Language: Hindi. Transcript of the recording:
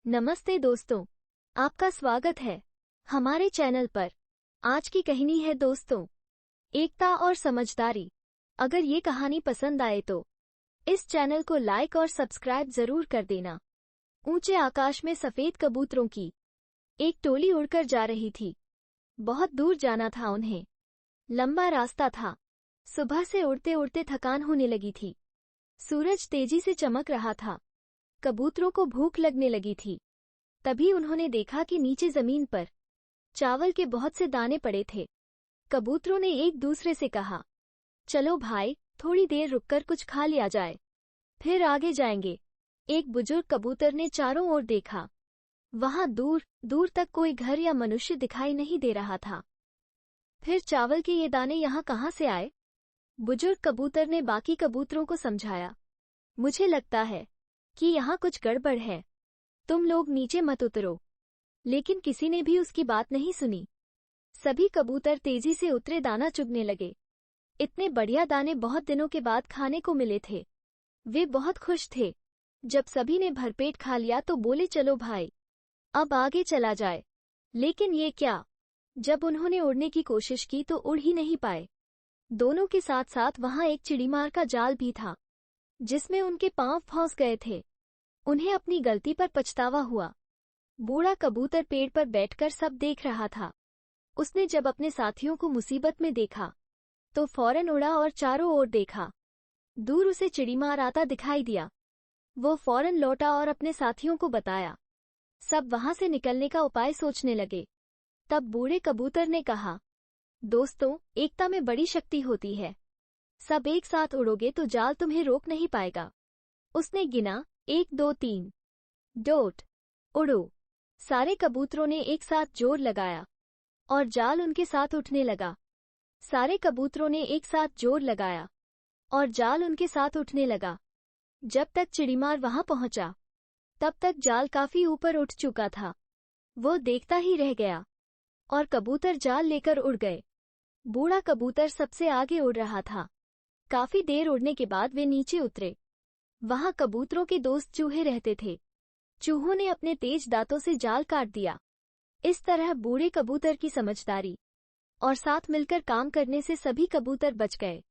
नमस्ते दोस्तों, आपका स्वागत है हमारे चैनल पर। आज की कहानी है दोस्तों, एकता और समझदारी। अगर ये कहानी पसंद आए तो इस चैनल को लाइक और सब्सक्राइब जरूर कर देना। ऊंचे आकाश में सफेद कबूतरों की एक टोली उड़कर जा रही थी। बहुत दूर जाना था उन्हें, लंबा रास्ता था। सुबह से उड़ते उड़ते थकान होने लगी थी। सूरज तेजी से चमक रहा था। कबूतरों को भूख लगने लगी थी। तभी उन्होंने देखा कि नीचे जमीन पर चावल के बहुत से दाने पड़े थे। कबूतरों ने एक दूसरे से कहा, चलो भाई, थोड़ी देर रुककर कुछ खा लिया जाए, फिर आगे जाएंगे। एक बुजुर्ग कबूतर ने चारों ओर देखा। वहां दूर दूर तक कोई घर या मनुष्य दिखाई नहीं दे रहा था। फिर चावल के ये दाने यहाँ कहाँ से आए? बुजुर्ग कबूतर ने बाकी कबूतरों को समझाया, मुझे लगता है कि यहाँ कुछ गड़बड़ है, तुम लोग नीचे मत उतरो। लेकिन किसी ने भी उसकी बात नहीं सुनी। सभी कबूतर तेजी से उतरे, दाना चुगने लगे। इतने बढ़िया दाने बहुत दिनों के बाद खाने को मिले थे। वे बहुत खुश थे। जब सभी ने भरपेट खा लिया तो बोले, चलो भाई, अब आगे चला जाए। लेकिन ये क्या? जब उन्होंने उड़ने की कोशिश की तो उड़ ही नहीं पाए। दोनों के साथ साथ वहां एक चिड़ीमार का जाल भी था, जिसमें उनके पांव फंस गए थे। उन्हें अपनी गलती पर पछतावा हुआ। बूढ़ा कबूतर पेड़ पर बैठकर सब देख रहा था। उसने जब अपने साथियों को मुसीबत में देखा तो फौरन उड़ा और चारों ओर देखा। दूर उसे चिड़ीमार आता दिखाई दिया। वो फौरन लौटा और अपने साथियों को बताया। सब वहां से निकलने का उपाय सोचने लगे। तब बूढ़े कबूतर ने कहा, दोस्तों, एकता में बड़ी शक्ति होती है। सब एक साथ उड़ोगे तो जाल तुम्हें रोक नहीं पाएगा। उसने गिना, 1 2 3 डोट, उड़ो। सारे कबूतरों ने एक साथ जोर लगाया और जाल उनके साथ उठने लगा। सारे कबूतरों ने एक साथ जोर लगाया और जाल उनके साथ उठने लगा। जब तक चिड़ीमार वहां पहुंचा, तब तक जाल काफी ऊपर उठ चुका था। वो देखता ही रह गया और कबूतर जाल लेकर उड़ गए। बूढ़ा कबूतर सबसे आगे उड़ रहा था। काफी देर उड़ने के बाद वे नीचे उतरे। वहां कबूतरों के दोस्त चूहे रहते थे। चूहों ने अपने तेज दांतों से जाल काट दिया। इस तरह बूढ़े कबूतर की समझदारी और साथ मिलकर काम करने से सभी कबूतर बच गए।